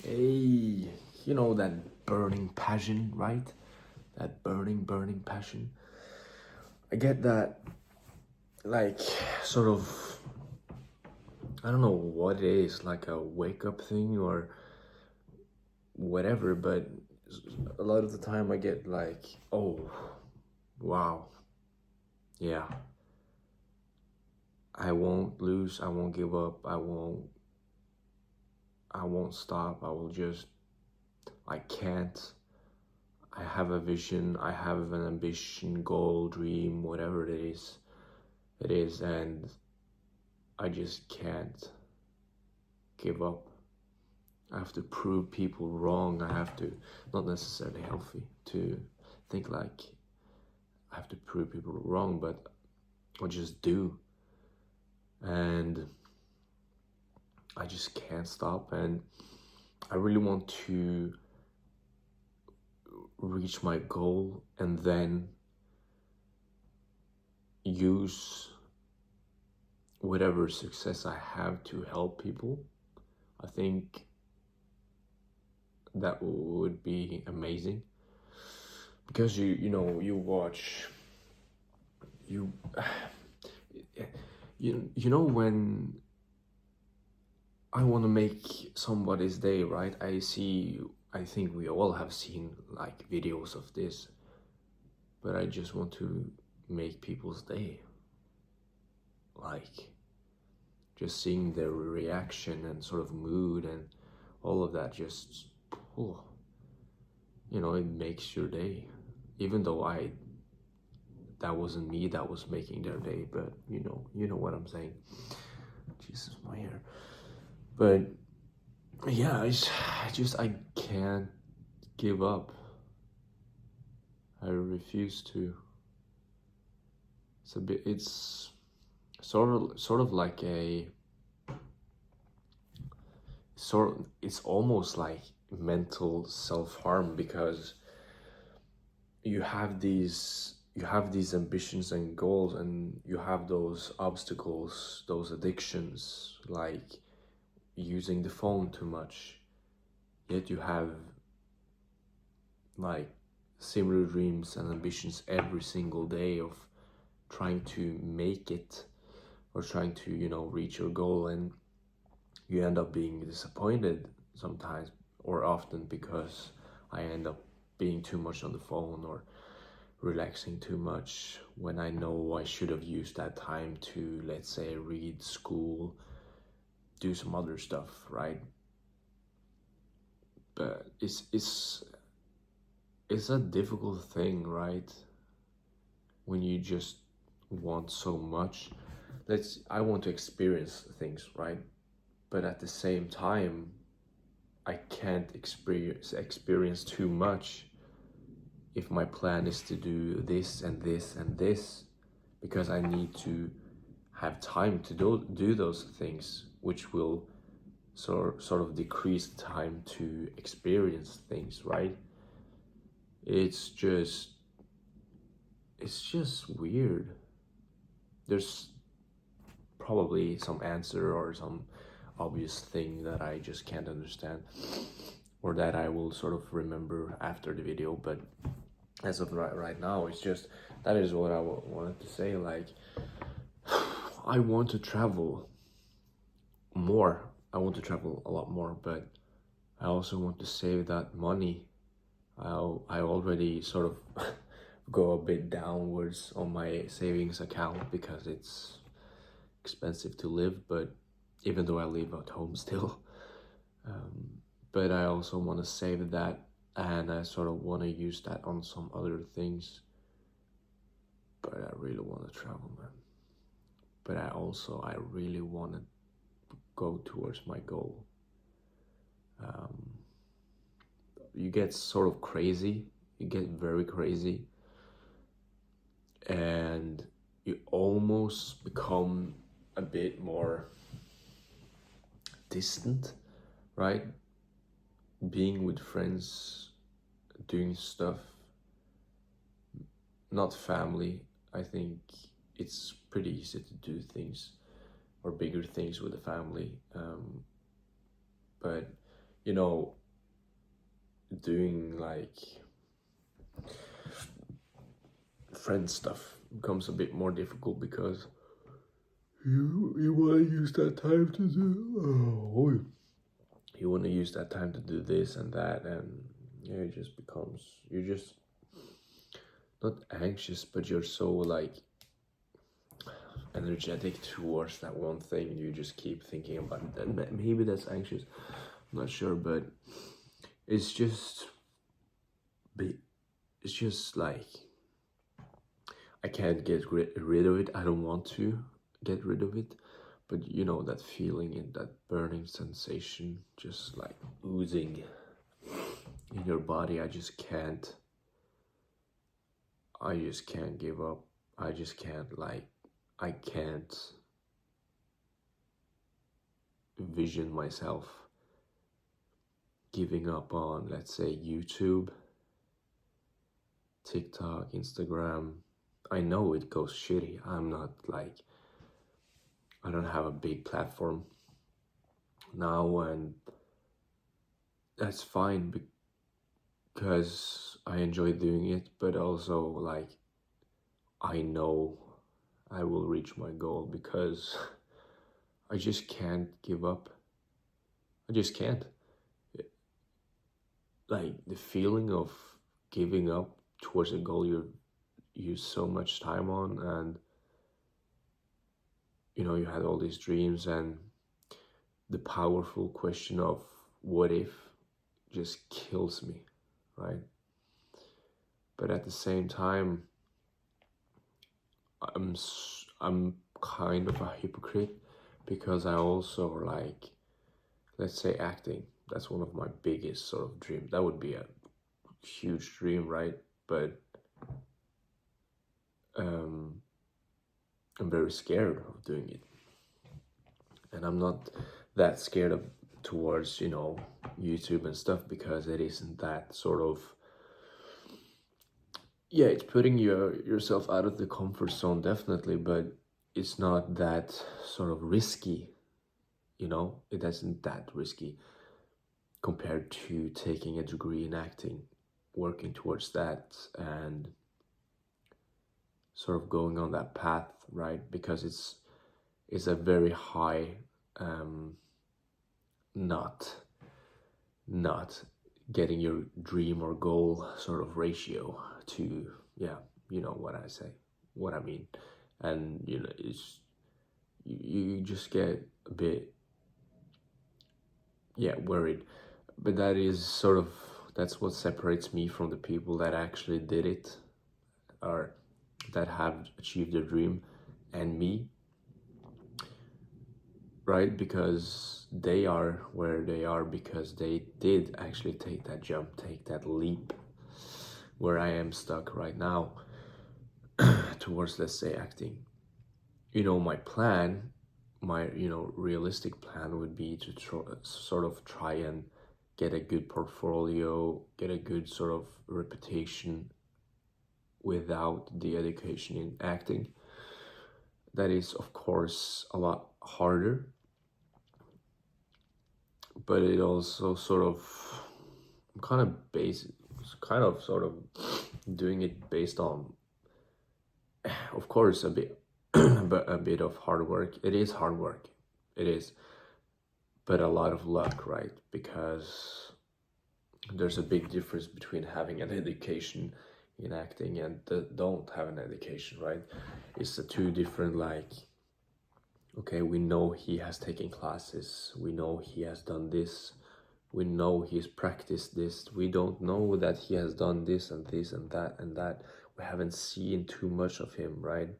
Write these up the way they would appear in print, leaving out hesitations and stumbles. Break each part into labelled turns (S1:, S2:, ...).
S1: Hey, you know that burning passion, right? That burning passion. I get that, like, sort of, I don't know what it is, like a wake up thing or whatever, but a lot of the time I get like, oh, wow, yeah, I won't lose, I won't give up, I won't stop, I will just, I can't. I have a vision, I have an ambition, goal, dream, whatever it is, and I just can't give up. I have to prove people wrong. I have to, not necessarily healthy, to think like I have to prove people wrong, but I just do. And I just can't stop. And I really want to reach my goal and then use whatever success I have to help people. I think that would be amazing, because you watch you you know when I want to make somebody's day, right? I think we all have seen like videos of this, but I just want to make people's day, like just seeing their reaction and sort of mood and all of that, just oh, it makes your day. Even though that wasn't me that was making their day, but you know what I'm saying. Jesus, my hair. But yeah, I can't give up. I refuse to. It's sort of like it's almost like mental self-harm, because you have these ambitions and goals, and you have those obstacles, those addictions, like using the phone too much, yet you have like similar dreams and ambitions every single day of trying to make it, or trying to reach your goal, and you end up being disappointed sometimes, or often, because I end up being too much on the phone or relaxing too much, when I know I should have used that time to, let's say, read, school, do some other stuff, right? But it's a difficult thing, right? When you just want so much. I want to experience things, right? But at the same time, I can't experience too much if my plan is to do this and this and this, because I need to have time to do those things, which will sort of decrease the time to experience things, right? It's just weird. There's probably some answer or some obvious thing that I just can't understand, or that I will sort of remember after the video, but as of right now, it's just that is what I wanted to say. Like, I want to travel more. I want to travel a lot more, but I also want to save that money. I already sort of go a bit downwards on my savings account, because it's expensive to live, but even though I live at home still, but I also want to save that, and I sort of want to use that on some other things. But I really want to travel, man. But I really want to go towards my goal. You get sort of crazy, you get very crazy, and you almost become a bit more distant, right? Being with friends, doing stuff, not family. I think it's pretty easy to do things or bigger things with the family, but you know, doing like friend stuff becomes a bit more difficult because you want to use that time to do you want to use that time to do this and that, and yeah, it just becomes, you're just not anxious, but you're so like energetic towards that one thing. You just keep thinking about it, and maybe that's anxious, I'm not sure, but it's just it's just like I can't get rid of it. I don't want to get rid of it, but you know that feeling and that burning sensation just like oozing in your body. I just can't give up. I just can't I can't vision myself giving up on, let's say, YouTube, TikTok, Instagram. I know it goes shitty. I'm not like, I don't have a big platform now, and that's fine because I enjoy doing it, but also like I know I will reach my goal because I just can't give up. I just can't. Like the feeling of giving up towards a goal you use so much time on, and you know you had all these dreams, and the powerful question of what if just kills me, right? But at the same time, I'm kind of a hypocrite because I also like, let's say, acting. That's one of my biggest sort of dreams. That would be a huge dream, right? But I'm very scared of doing it, and I'm not that scared of towards, you know, YouTube and stuff, because it isn't that sort of, yeah, it's putting yourself out of the comfort zone, definitely, but it's not that sort of risky, you know. It isn't that risky compared to taking a degree in acting, working towards that, and sort of going on that path, right? Because it's a very high not getting your dream or goal sort of ratio to, yeah, you know what I say, what I mean. And you know, it's you just get a bit, yeah, worried. But that is sort of, that's what separates me from the people that actually did it, or that have achieved their dream, and me, right? Because they are where they are because they did actually take that jump, take that leap, where I am stuck right now towards, let's say, acting. You know, my plan, my, you know, realistic plan would be to sort of try and get a good portfolio, get a good sort of reputation without the education in acting. That is, of course, a lot harder, but it also sort of kind of sort of doing it based on, of course, a bit but a bit of hard work. It is hard work, it is, but a lot of luck, right? Because there's a big difference between having an education in acting and don't have an education, right? It's the two different, like, okay, we know he has taken classes, we know he has done this, we know he's practiced this, we don't know that he has done this and this and that and that. We haven't seen too much of him, right?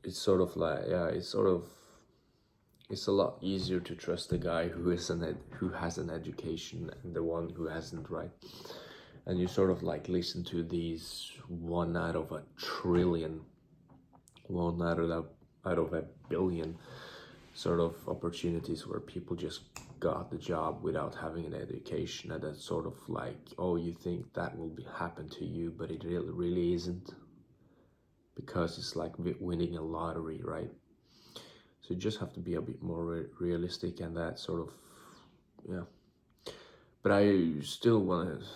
S1: It's sort of like, yeah, it's a lot easier to trust the guy who has an education and the one who hasn't, right? And you sort of like listen to these 1 out of a trillion, 1 out of a billion sort of opportunities where people just got the job without having an education, and that's sort of like, oh, you think that will happen to you, but it really isn't, because it's like winning a lottery, right? So you just have to be a bit more realistic, and that sort of yeah. But I still want to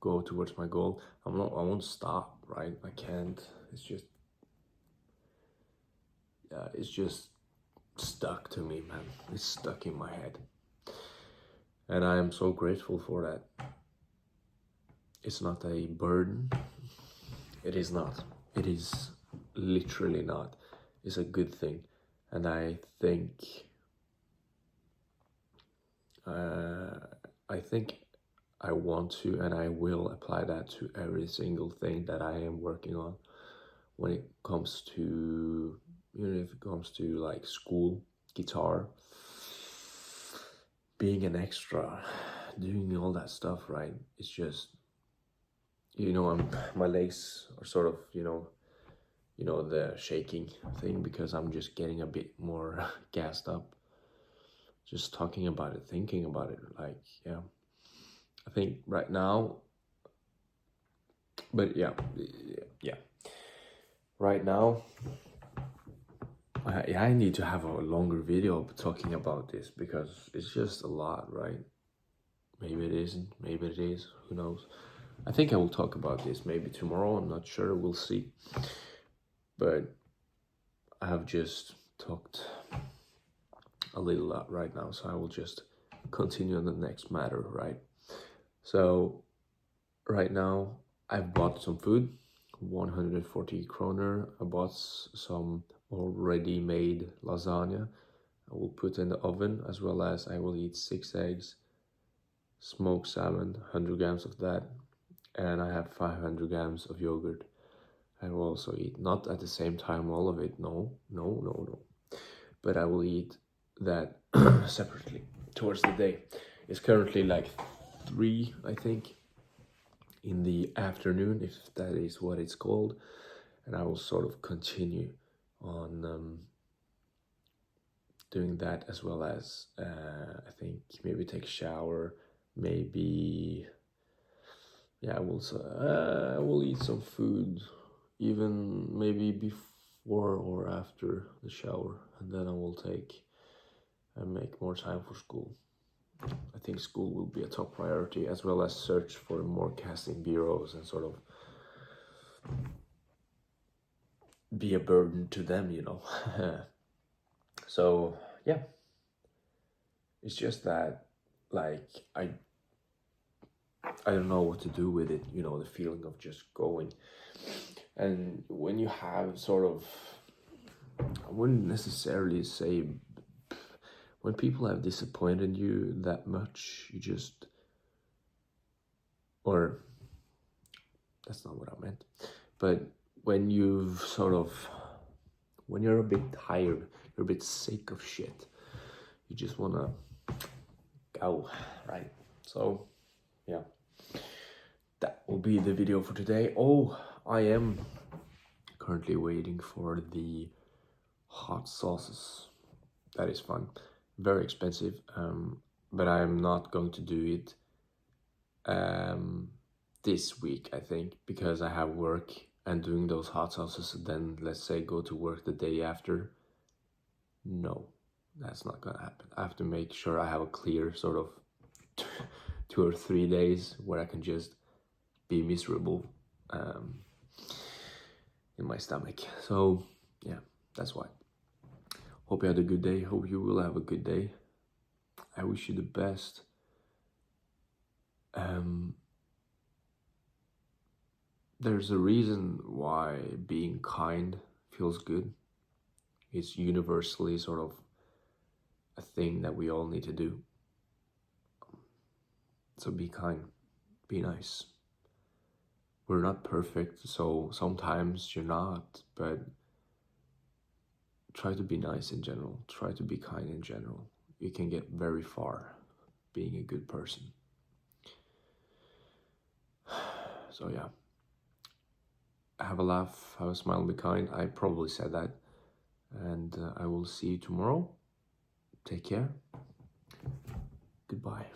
S1: go towards my goal. I won't stop, right? I can't. It's just stuck to me, man. It's stuck in my head. And I am so grateful for that. It's not a burden. It is not. It is literally not. It's a good thing. And I think I want to and I will apply that to every single thing that I am working on when it comes to, if it comes to like school, guitar, being an extra, doing all that stuff, right? It's just, my legs are sort of, the shaking thing because I'm just getting a bit more gassed up. Just talking about it, thinking about it, like, yeah. I think right now, but yeah. Right now, I need to have a longer video talking about this because it's just a lot, right? Maybe it isn't, maybe it is, who knows? I think I will talk about this maybe tomorrow, I'm not sure, we'll see. But I have just talked a little lot right now, so I will just continue on the next matter, right? So right now I've bought some food, 140 kroner. I bought some already made lasagna. I will put in the oven, as well as I will eat 6 eggs, smoked salmon, 100 grams of that, and I have 500 grams of yogurt. I will also eat, not at the same time all of it, no, but I will eat that separately towards the day. It's currently like 3, I think, in the afternoon, if that is what it's called, and I will sort of continue on doing that, as well as I think maybe take a shower, maybe, yeah, I will eat some food, even maybe before or after the shower, and then I will take and make more time for school. I think school will be a top priority, as well as search for more casting bureaus and sort of be a burden to them, So yeah, it's just that, like, I don't know what to do with it, the feeling of just going. And when you have sort of, I wouldn't necessarily say, when people have disappointed you that much, you just, or that's not what I meant, but when you've sort of, when you're a bit tired, you're a bit sick of shit, you just want to go, right? So yeah, that will be the video for today. Oh, I am currently waiting for the hot sauces. That is fun. Very expensive, but I'm not going to do it this week, I think, because I have work, and doing those hot sauces, then let's say go to work the day after. No, that's not gonna happen. I have to make sure I have a clear sort of 2 or 3 days where I can just be miserable in my stomach. So yeah, that's why. Hope you had a good day. Hope you will have a good day. I wish you the best. There's a reason why being kind feels good. It's universally sort of a thing that we all need to do. So be kind, be nice. We're not perfect, so sometimes you're not, but try to be nice in general. Try to be kind in general. You can get very far being a good person. So yeah, have a laugh, have a smile, be kind. I probably said that, and I will see you tomorrow. Take care. Goodbye.